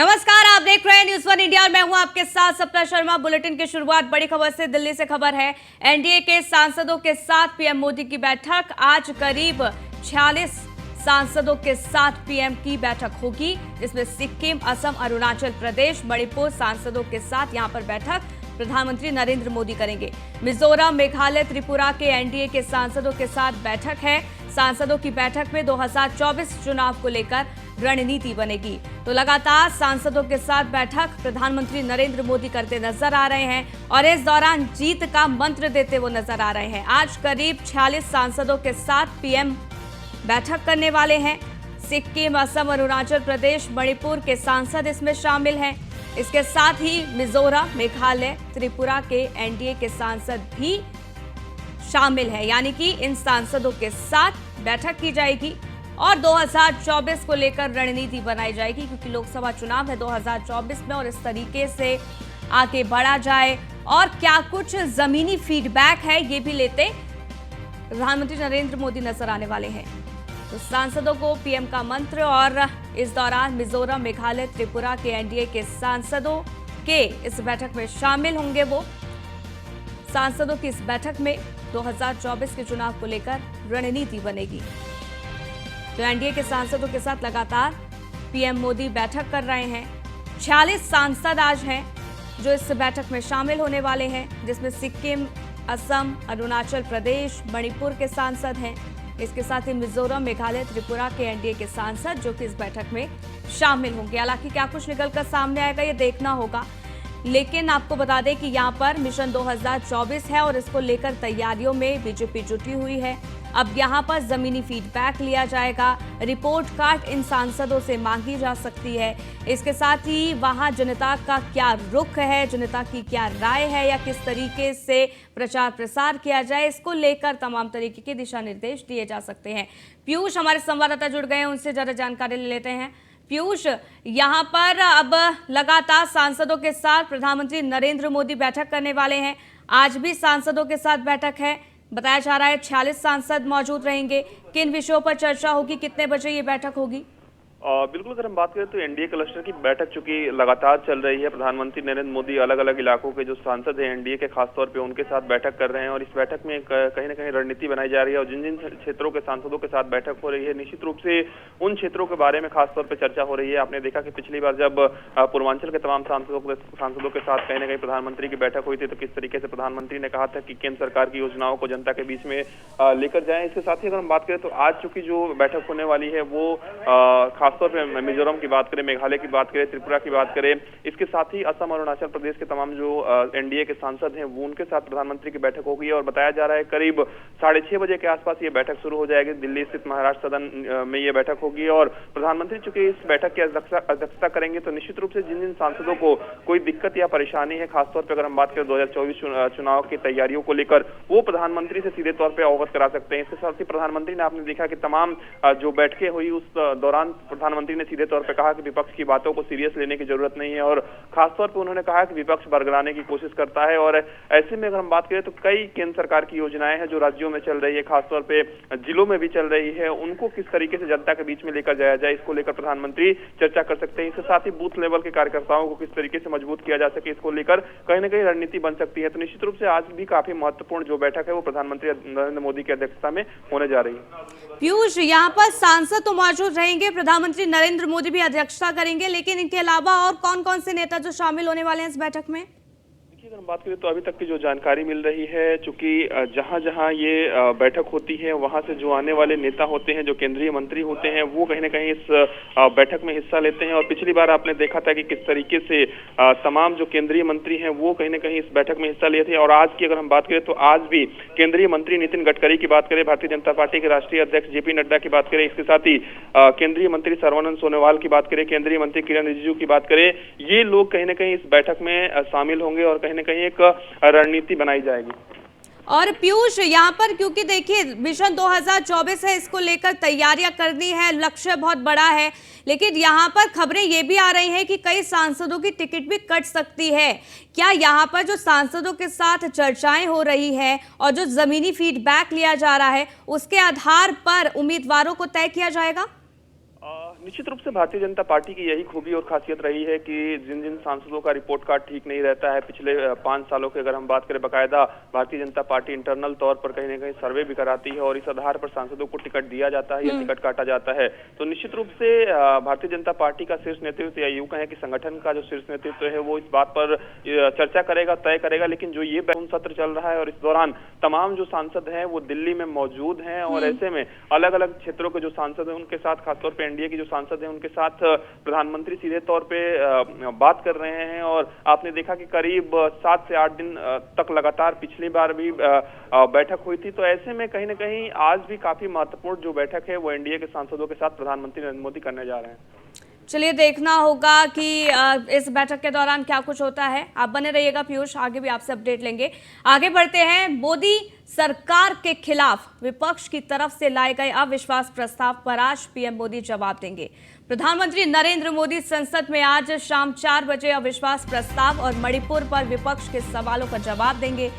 नमस्कार, आप देख रहे हैं न्यूज़ वन इंडिया और मैं हूं आपके साथ सप्ता शर्मा। बुलेटिन की शुरुआत बड़ी खबर से। दिल्ली से खबर है, एनडीए के सांसदों के साथ पीएम मोदी की बैठक। आज करीब 46 सांसदों के साथ पीएम की बैठक होगी, जिसमें सिक्किम, असम, अरुणाचल प्रदेश, मणिपुर सांसदों के साथ यहां पर बैठक प्रधानमंत्री नरेंद्र मोदी करेंगे। मिजोरम, मेघालय, त्रिपुरा के एनडीए के सांसदों के साथ बैठक है। सांसदों की बैठक में 2024 चुनाव को लेकर रणनीति बनेगी। तो लगातार सांसदों के साथ बैठक प्रधानमंत्री नरेंद्र मोदी करते नजर आ रहे हैं और इस दौरान जीत का मंत्र देते हुए नजर आ रहे हैं। आज करीब 46 सांसदों के साथ पीएम बैठक करने वाले हैं। सिक्किम, असम, अरुणाचल प्रदेश, मणिपुर के सांसद इसमें शामिल हैं। इसके साथ ही मिजोरम, मेघालय, त्रिपुरा के एनडीए के सांसद भी शामिल हैं। यानी कि इन सांसदों के साथ बैठक की जाएगी और 2024 को लेकर रणनीति बनाई जाएगी, क्योंकि लोकसभा चुनाव है 2024 में और इस तरीके से आगे बढ़ा जाए। और क्या कुछ जमीनी फीडबैक है, ये भी लेते प्रधानमंत्री नरेंद्र मोदी नजर आने वाले हैं। तो सांसदों को पीएम का मंत्र, और इस दौरान मिजोरम, मेघालय, त्रिपुरा के एनडीए के सांसदों के इस बैठक में शामिल होंगे। वो सांसदों की इस बैठक में 2024 के चुनाव को लेकर रणनीति बनेगी। तो एनडीए के सांसदों के साथ लगातार पीएम मोदी बैठक कर रहे हैं। 46 सांसद आज हैं जो इस बैठक में शामिल होने वाले हैं, जिसमें सिक्किम, असम, अरुणाचल प्रदेश, मणिपुर के सांसद हैं। इसके साथ ही मिजोरम, मेघालय, त्रिपुरा के एनडीए के सांसद जो कि इस बैठक में शामिल होंगे। हालांकि क्या कुछ निकलकर सामने आएगा ये देखना होगा, लेकिन आपको बता दें कि यहाँ पर मिशन 2024 है और इसको लेकर तैयारियों में बीजेपी जुटी हुई है। अब यहाँ पर जमीनी फीडबैक लिया जाएगा, रिपोर्ट कार्ड इन सांसदों से मांगी जा सकती है। इसके साथ ही वहाँ जनता का क्या रुख है, जनता की क्या राय है, या किस तरीके से प्रचार प्रसार किया जाए, इसको लेकर तमाम तरीके के दिशा निर्देश दिए जा सकते हैं। पीयूष हमारे संवाददाता जुड़ गए हैं, उनसे ज़रा जानकारी ले लेते हैं। पीयूष, यहाँ पर अब लगातार सांसदों के साथ प्रधानमंत्री नरेंद्र मोदी बैठक करने वाले हैं। आज भी सांसदों के साथ बैठक है। बताया जा रहा है 46 सांसद मौजूद रहेंगे। किन विषयों पर चर्चा होगी, कितने बजे ये बैठक होगी? बिल्कुल, अगर हम बात करें तो एनडीए क्लस्टर की बैठक चूंकि लगातार चल रही है, प्रधानमंत्री नरेंद्र मोदी अलग अलग इलाकों के जो सांसद हैं एनडीए के, खासतौर पे उनके साथ बैठक कर रहे हैं और इस बैठक में कहीं ना कहीं रणनीति बनाई जा रही है। और जिन जिन क्षेत्रों के सांसदों के साथ बैठक हो रही है, निश्चित रूप से उन क्षेत्रों के बारे में खासतौर पर चर्चा हो रही है। आपने देखा कि पिछली बार जब पूर्वांचल के तमाम सांसदों के साथ कहीं ना कहीं प्रधानमंत्री की बैठक हुई थी, तो किस तरीके से प्रधानमंत्री ने कहा था कि केंद्र सरकार की योजनाओं को जनता के बीच में लेकर जाएं। इसके साथ ही अगर हम बात करें तो आज चूंकि जो बैठक होने वाली है वो खासतौर पर मिजोरम की बात करें, मेघालय की बात करें, त्रिपुरा की बात करें, इसके साथ ही असम, अरुणाचल प्रदेश के तमाम जो एनडीए के सांसद हैं वो उनके साथ प्रधानमंत्री की बैठक होगी। और बताया जा रहा है करीब 6:30 बजे के आसपास ये बैठक शुरू हो जाएगी। दिल्ली स्थित महाराष्ट्र सदन में ये बैठक होगी और प्रधानमंत्री चूंकि इस बैठक की अध्यक्षता करेंगे, तो निश्चित रूप से जिन जिन सांसदों को कोई दिक्कत या परेशानी है, खासतौर पर अगर हम बात करें 2024 चुनाव की तैयारियों को लेकर, वो प्रधानमंत्री से सीधे तौर पर अवगत करा सकते हैं। इसके साथ ही प्रधानमंत्री ने, आपने देखा कि तमाम जो बैठकें हुई उस दौरान प्रधानमंत्री ने सीधे तौर पर कहा कि विपक्ष की बातों को सीरियस लेने की जरूरत नहीं है। और खासतौर पर उन्होंने कहा कि विपक्ष बरगलाने की कोशिश करता है। और ऐसे में अगर हम बात करें तो कई केंद्र सरकार की योजनाएं हैं जो राज्यों में चल रही है, खासतौर पे जिलों में भी चल रही है, उनको किस तरीके से जनता के बीच में लेकर जाया जाए, इसको लेकर प्रधानमंत्री चर्चा कर सकते हैं। इसके साथ ही बूथ लेवल के कार्यकर्ताओं को किस तरीके से मजबूत किया जा सके, इसको लेकर कहीं ना कहीं रणनीति बन सकती है। तो निश्चित रूप से आज भी काफी महत्वपूर्ण जो बैठक है वो प्रधानमंत्री नरेंद्र मोदी की अध्यक्षता में होने जा रही है। पीयूष, यहाँ पर सांसद तो मौजूद रहेंगे, प्रधानमंत्री नरेंद्र मोदी भी अध्यक्षता करेंगे, लेकिन इनके अलावा और कौन कौन से नेता जो शामिल होने वाले हैं इस बैठक में? अगर हम बात करें तो अभी तक की जो जानकारी मिल रही है, चूंकि जहां जहां ये बैठक होती है वहां से जो आने वाले नेता होते हैं, जो केंद्रीय मंत्री होते हैं, वो कहीं ना कहीं इस बैठक में हिस्सा लेते हैं। और पिछली बार आपने देखा था कि किस तरीके से तमाम जो केंद्रीय मंत्री हैं वो कहीं ना कहीं इस बैठक में हिस्सा लिए थे। और आज की अगर हम बात करें तो आज भी केंद्रीय मंत्री नितिन गडकरी की बात करें, भारतीय जनता पार्टी के राष्ट्रीय अध्यक्ष जेपी नड्डा की बात करें, इसके साथ ही केंद्रीय मंत्री सर्बानंद सोनोवाल की बात करें, केंद्रीय मंत्री किरण रिजिजू की बात करें, ये लोग कहीं ना कहीं इस बैठक में शामिल होंगे और कहीं ना कहीं एक रणनीति बनाई जाएगी। और पीयूष, यहाँ पर क्योंकि देखिए मिशन 2024 है, इसको लेकर तैयारियां करनी है, लक्ष्य बहुत बड़ा है, लेकिन यहाँ पर खबरें ये भी आ रही हैं कि कई सांसदों की टिकट भी कट सकती है। क्या यहाँ पर जो सांसदों के साथ चर्चाएं हो रही है और जो जमीनी फीडबैक लिया जा रहा है, उसके आधार पर उम्मीदवारों को तय किया जाएगा? निश्चित रूप से भारतीय जनता पार्टी की यही खूबी और खासियत रही है कि जिन जिन सांसदों का रिपोर्ट कार्ड ठीक नहीं रहता है, पिछले 5 सालों की अगर हम बात करें, बाकायदा भारतीय जनता पार्टी इंटरनल तौर पर कहीं ना कहीं सर्वे भी कराती है और इस आधार पर सांसदों को टिकट दिया जाता है या टिकट काटा जाता है। तो निश्चित रूप से भारतीय जनता पार्टी का शीर्ष नेतृत्व या यूं कहें कि संगठन का जो शीर्ष नेतृत्व है वो इस बात पर चर्चा करेगा, तय करेगा। लेकिन जो ये बैठक सत्र चल रहा है और इस दौरान तमाम जो सांसद हैं वो दिल्ली में मौजूद हैं और ऐसे में अलग अलग क्षेत्रों के जो सांसद हैं उनके साथ, खासतौर पर एनडीए के जो सांसद हैं उनके साथ प्रधानमंत्री सीधे तौर पे बात कर रहे हैं। और आपने देखा कि करीब 7 से 8 दिन तक लगातार पिछली बार भी बैठक हुई थी। तो ऐसे में कहीं ना कहीं आज भी काफी महत्वपूर्ण जो बैठक है वो एनडीए के सांसदों के साथ प्रधानमंत्री नरेंद्र मोदी करने जा रहे हैं। चलिए देखना होगा कि इस बैठक के दौरान क्या कुछ होता है। आप बने रहिएगा पीयूष, आगे भी आपसे अपडेट लेंगे। आगे बढ़ते हैं। मोदी सरकार के खिलाफ विपक्ष की तरफ से लाए गए अविश्वास प्रस्ताव पर आज पीएम मोदी जवाब देंगे। प्रधानमंत्री नरेंद्र मोदी संसद में आज शाम 4 बजे अविश्वास प्रस्ताव और मणिपुर पर विपक्ष के सवालों का जवाब देंगे।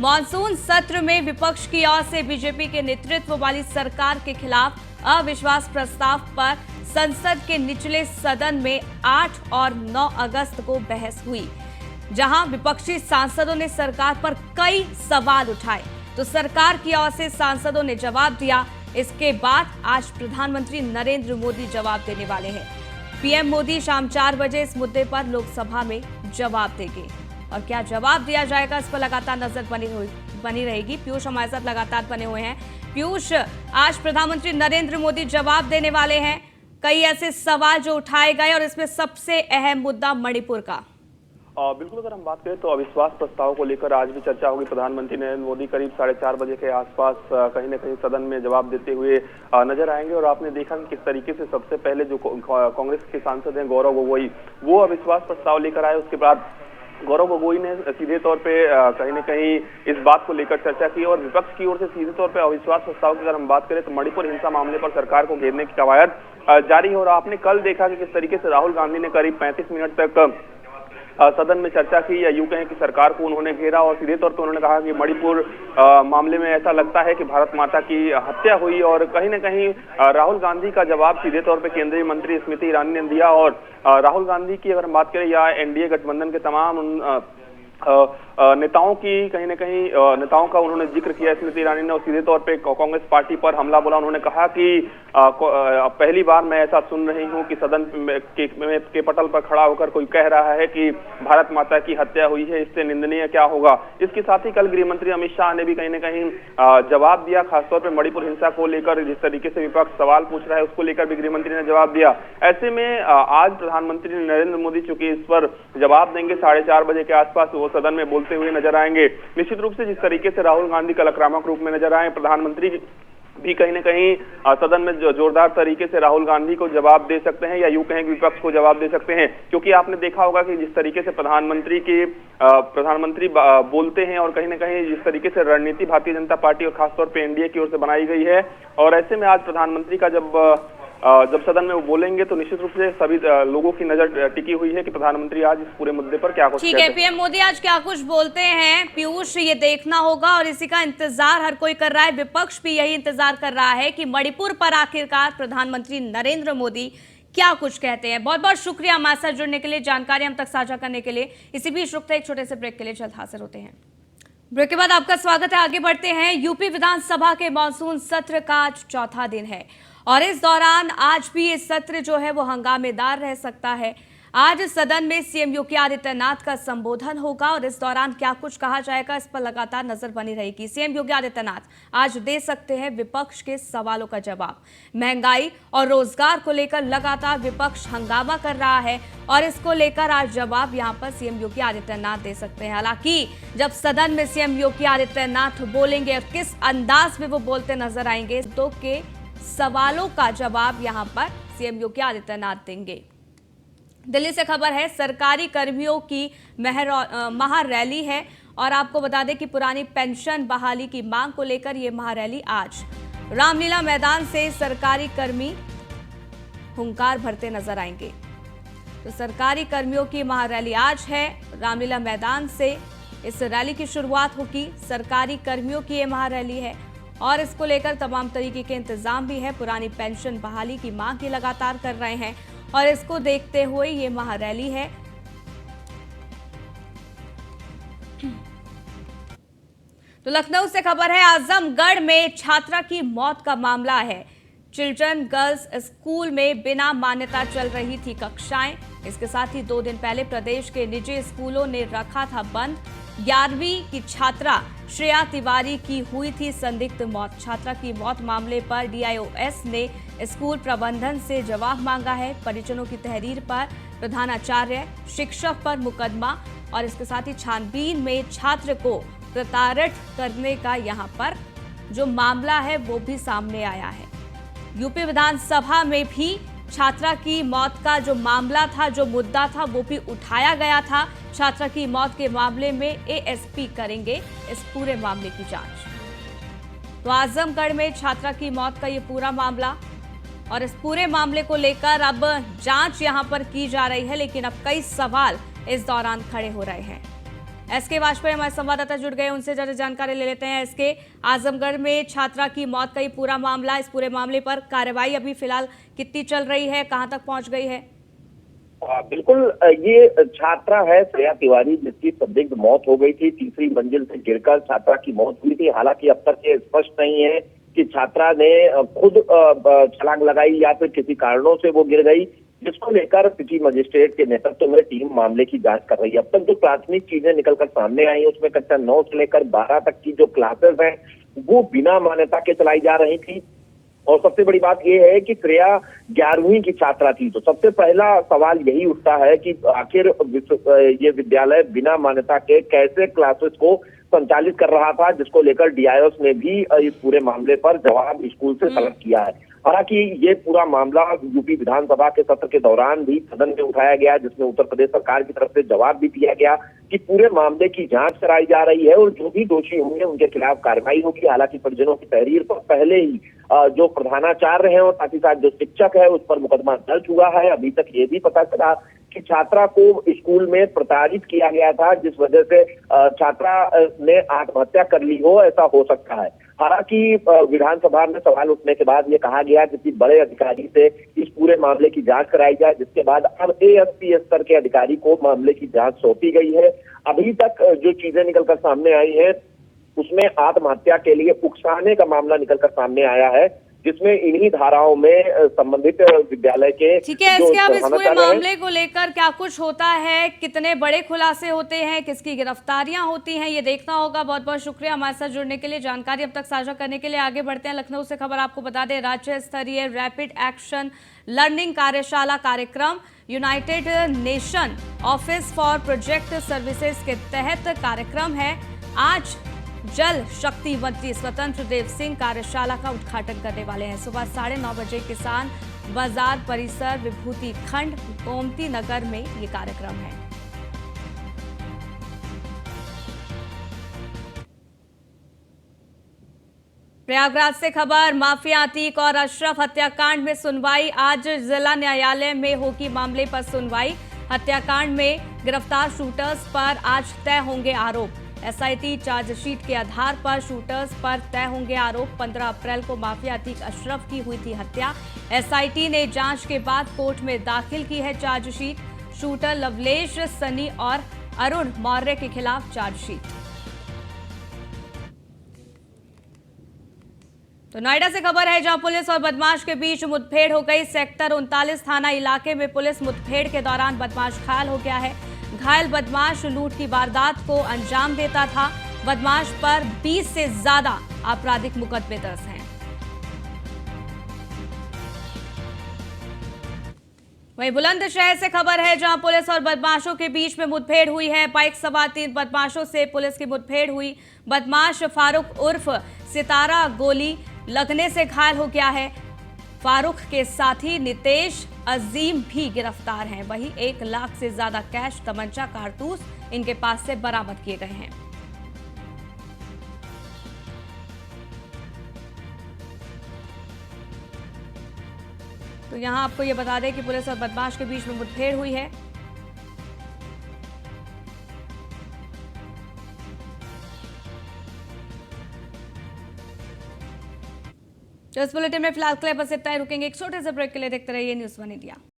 मॉनसून सत्र में विपक्ष की ओर से बीजेपी के नेतृत्व वाली सरकार के खिलाफ अविश्वास प्रस्ताव पर संसद के निचले सदन में 8 और 9 अगस्त को बहस हुई, जहां विपक्षी सांसदों ने सरकार पर कई सवाल उठाए तो सरकार की ओर से सांसदों ने जवाब दिया। इसके बाद आज प्रधानमंत्री नरेंद्र मोदी जवाब देने वाले हैं। पीएम मोदी शाम 4 बजे इस मुद्दे पर लोकसभा में जवाब देंगे और क्या जवाब दिया जाएगा इस पर लगातार नजर बनी रहेगी। पीयूष हमारे साथ लगातार बने हुए हैं। पीयूष, आज प्रधानमंत्री नरेंद्र मोदी जवाब देने वाले हैं। कई ऐसे सवाल जो उठाए गए और इसमें सबसे अहम मुद्दा मणिपुर का। बिल्कुल, अगर हम बात करें तो अविश्वास प्रस्ताव को लेकर आज भी चर्चा होगी। प्रधानमंत्री नरेंद्र मोदी करीब 4:30 बजे के आसपास कहीं न कहीं सदन में जवाब देते हुए नजर आएंगे। और आपने देखा कि किस तरीके से सबसे पहले जो कांग्रेस के सांसद हैं गौरव गोगोई, वो अविश्वास प्रस्ताव लेकर आए। उसके बाद गौरव गोगोई ने सीधे तौर पे कहीं न कहीं इस बात को लेकर चर्चा की और विपक्ष की ओर से सीधे तौर पे अविश्वास प्रस्ताव की अगर हम बात करें तो मणिपुर हिंसा मामले पर सरकार को घेरने की कवायद जारी है। और आपने कल देखा कि किस तरीके से राहुल गांधी ने करीब 35 मिनट तक सदन में चर्चा की, या यूं कहें कि सरकार को उन्होंने घेरा और सीधे तौर पर उन्होंने कहा कि मणिपुर मामले में ऐसा लगता है कि भारत माता की हत्या हुई। और कहीं न कहीं राहुल गांधी का जवाब सीधे तौर पर केंद्रीय मंत्री स्मृति ईरानी ने दिया। और राहुल गांधी की अगर हम बात करें या एनडीए गठबंधन के तमाम नेताओं की कहीं न कहीं नेताओं का उन्होंने जिक्र किया स्मृति ईरानी ने और सीधे तौर पे कांग्रेस पार्टी पर हमला बोला। उन्होंने कहा कि पहली बार मैं ऐसा सुन रही हूं कि सदन के पटल पर खड़ा होकर कोई कह रहा है कि भारत माता की हत्या हुई है, इससे निंदनीय क्या होगा। इसके साथ ही कल गृह मंत्री अमित शाह ने भी कहीं न कहीं जवाब दिया, खासतौर पर मणिपुर हिंसा को लेकर जिस तरीके से विपक्ष सवाल पूछ रहा है उसको लेकर भी गृह मंत्री ने जवाब दिया। ऐसे में आज प्रधानमंत्री नरेंद्र मोदी चूंकि इस पर जवाब देंगे 4:30 बजे के आसपास, वो सदन में बोलते हुए नजर आएंगे। निश्चित रूप से जिस तरीके से राहुल गांधी कल आक्रामक रूप में नजर आए, प्रधानमंत्री भी कहीं न कहीं सदन में जोरदार तरीके से राहुल गांधी को जवाब दे सकते हैं या यूं कहें कि विपक्ष को जवाब दे सकते हैं। क्योंकि आपने देखा होगा कि जिस तरीके से प्रधानमंत्री बोलते हैं और कहीं न कहीं जिस तरीके से रणनीति भारतीय जनता पार्टी और खासतौर पर एनडीए की ओर से बनाई गई है। और ऐसे में आज प्रधानमंत्री का जब सदन में वो बोलेंगे तो निश्चित रूप से सभी लोगों की नजर टिकी हुई है कि प्रधानमंत्री आज इस पूरे मुद्दे पर क्या कुछ ठीक है। पीएम मोदी आज क्या कुछ बोलते हैं पीयूष, ये देखना होगा और इसी का इंतजार हर कोई कर रहा है। विपक्ष भी यही इंतजार कर रहा है कि मणिपुर पर आखिरकार प्रधानमंत्री नरेंद्र मोदी क्या कुछ कहते हैं। बहुत बहुत शुक्रिया हमारे साथ जुड़ने के लिए, जानकारी हम तक साझा करने के लिए। इसी बीच रुकते एक छोटे से ब्रेक के लिए, जल्द हाजिर होते हैं। ब्रेक के बाद आपका स्वागत है। आगे बढ़ते हैं। यूपी विधानसभा के मानसून सत्र का आज चौथा दिन है और इस दौरान आज भी ये सत्र जो है वो हंगामेदार रह सकता है। आज सदन में सीएम योगी आदित्यनाथ का संबोधन होगा और इस दौरान क्या कुछ कहा जाएगा इस पर लगातार नजर बनी रहेगी। सीएम योगी आदित्यनाथ आज दे सकते हैं विपक्ष के सवालों का जवाब। महंगाई और रोजगार को लेकर लगातार विपक्ष हंगामा कर रहा है और इसको लेकर आज जवाब यहां पर सीएम योगी आदित्यनाथ दे सकते हैं। हालांकि जब सदन में सीएम योगी आदित्यनाथ बोलेंगे और किस अंदाज में वो बोलते नजर आएंगे तो के सवालों का जवाब यहां पर सीएम योगी आदित्यनाथ देंगे। दिल्ली से खबर है, सरकारी कर्मियों की महारैली है और आपको बता दें कि पुरानी पेंशन बहाली की मांग को लेकर यह महारैली आज रामलीला मैदान से सरकारी कर्मी हुंकार भरते नजर आएंगे। तो सरकारी कर्मियों की महारैली आज है, रामलीला मैदान से इस रैली की शुरुआत होगी। सरकारी कर्मियों की यह महारैली है और इसको लेकर तमाम तरीके के इंतजाम भी है। पुरानी पेंशन बहाली की मांग ये लगातार कर रहे हैं और इसको देखते हुए ये महारैली है। तो लखनऊ से खबर है, आजमगढ़ में छात्रा की मौत का मामला है। चिल्ड्रन गर्ल्स स्कूल में बिना मान्यता चल रही थी कक्षाएं। इसके साथ ही 2 दिन पहले प्रदेश के निजी स्कूलों ने रखा था बंद। 11वीं की छात्रा श्रेया तिवारी की हुई थी संदिग्ध मौत। छात्रा की मौत मामले पर डीआईओएस ने स्कूल प्रबंधन से जवाब मांगा है। परिजनों की तहरीर पर प्रधानाचार्य, शिक्षक पर मुकदमा और इसके साथ ही छानबीन में छात्र को प्रताड़ित करने का यहां पर जो मामला है वो भी सामने आया है। यूपी विधानसभा में भी छात्रा की मौत का जो मामला था, जो मुद्दा था, वो भी उठाया गया था। छात्रा की मौत के मामले में एएसपी करेंगे इस पूरे मामले की जांच। तो आजमगढ़ में छात्रा की मौत का ये पूरा मामला और इस पूरे मामले को लेकर अब जांच यहां पर की जा रही है, लेकिन अब कई सवाल इस दौरान खड़े हो रहे हैं। एसके वाजपेयी हमारे संवाददाता जुड़ गए, उनसे ज्यादा जानकारी ले लेते हैं। एसके, आजमगढ़ में छात्रा की मौत का ये पूरा मामला, इस पूरे मामले पर कार्रवाई अभी फिलहाल कितनी चल रही है, कहां तक पहुंच गई है? बिल्कुल, ये छात्रा है श्रेया तिवारी, जिसकी संदिग्ध मौत हो गई थी। तीसरी मंजिल से गिरकर छात्रा की मौत हुई थी। हालांकि अब तक ये स्पष्ट नहीं है कि छात्रा ने खुद छलांग लगाई या फिर किसी कारणों से वो गिर गई, जिसको लेकर सिटी मजिस्ट्रेट के नेतृत्व में टीम मामले की जांच कर रही है। अब तक जो प्राथमिक चीजें निकलकर सामने आई हैं, उसमें कक्षा 9 से लेकर 12 तक की जो क्लासेस हैं वो बिना मान्यता के चलाई जा रही थी। और सबसे बड़ी बात यह है कि श्रेया 11वीं की छात्रा थी। तो सबसे पहला सवाल यही उठता है कि आखिर ये विद्यालय बिना मान्यता के कैसे क्लासेस को संचालित कर रहा था, जिसको लेकर डीआईओएस ने भी इस पूरे मामले पर जवाब स्कूल से तलब किया है। हालांकि ये पूरा मामला यूपी विधानसभा के सत्र के दौरान भी सदन में उठाया गया, जिसमें उत्तर प्रदेश सरकार की तरफ से जवाब भी दिया गया कि पूरे मामले की जांच कराई जा रही है और जो भी दोषी होंगे उनके खिलाफ कार्रवाई होगी। हालांकि परिजनों की तहरीर पर पहले ही जो प्रधानाचार्य है और साथ ही साथ जो शिक्षक है उस पर मुकदमा दर्ज हुआ है। अभी तक ये भी पता चला कि छात्रा को स्कूल में प्रताड़ित किया गया था, जिस वजह से छात्रा ने आत्महत्या कर ली हो, ऐसा हो सकता है। हालांकि विधानसभा में सवाल उठने के बाद ये कहा गया किसी बड़े अधिकारी से इस पूरे मामले की जांच कराई जाए, जिसके बाद अब एएसपी स्तर के अधिकारी को मामले की जांच सौंपी गई है। अभी तक जो चीजें निकलकर सामने आई हैं उसमें आत्महत्या के लिए उकसाने का मामला निकलकर सामने आया है, जिसमें इन्हीं धाराओं में संबंधित विद्यालय के ठीक है। इसके अब इस पूरे मामले को लेकर क्या कुछ होता है, कितने बड़े खुलासे होते हैं, किसकी गिरफ्तारियां होती हैं, ये देखना होगा। बहुत बहुत शुक्रिया हमारे साथ जुड़ने के लिए, जानकारी अब तक साझा करने के लिए। आगे बढ़ते हैं, लखनऊ से खबर आपको बता दें, राज्य स्तरीय रैपिड एक्शन लर्निंग कार्यशाला कार्यक्रम United nation office for project services के तहत कार्यक्रम है। आज जल शक्ति मंत्री स्वतंत्र देव सिंह कार्यशाला का उद्घाटन करने वाले हैं। सुबह 9:30 बजे किसान बाजार परिसर विभूति खंड गोमती नगर में ये कार्यक्रम है। प्रयागराज से खबर, माफिया अतीक और अशरफ हत्याकांड में सुनवाई आज जिला न्यायालय में होगी। मामले पर सुनवाई, हत्याकांड में गिरफ्तार शूटर्स पर आज तय होंगे आरोप। एसआईटी चार्जशीट के आधार पर शूटर्स पर तय होंगे आरोप। 15 अप्रैल को माफिया अतीक अशरफ की हुई थी हत्या। एसआईटी ने जांच के बाद कोर्ट में दाखिल की है चार्जशीट। शूटर लवलेश, सनी और अरुण मौर्य के खिलाफ चार्जशीट। तो नोएडा से खबर है, जहां पुलिस और बदमाश के बीच मुठभेड़ हो गई। सेक्टर 39 थाना इलाके में पुलिस मुठभेड़ के दौरान बदमाश घायल हो गया है। घायल बदमाश लूट की वारदात को अंजाम देता था। बदमाश पर 20 से ज्यादा आपराधिक मुकदमे दर्ज हैं। वहीं बुलंदशहर से खबर है, जहां पुलिस और बदमाशों के बीच में मुठभेड़ हुई है। बाइक सवार 3 बदमाशों से पुलिस की मुठभेड़ हुई। बदमाश फारूक उर्फ सितारा गोली लगने से घायल हो गया है। फारूक के साथी नितेश अजीम भी गिरफ्तार हैं। वहीं 1 लाख से ज्यादा कैश, तमंचा, कारतूस इनके पास से बरामद किए गए हैं। तो यहां आपको यह बता दें कि पुलिस और बदमाश के बीच में मुठभेड़ हुई है। तो इस बुलेटिन में फिलहाल के लिए बस इतना ही। रुकेंगे एक छोटे से ब्रेक के लिए। देखते रहिए न्यूज़ 1 इंडिया।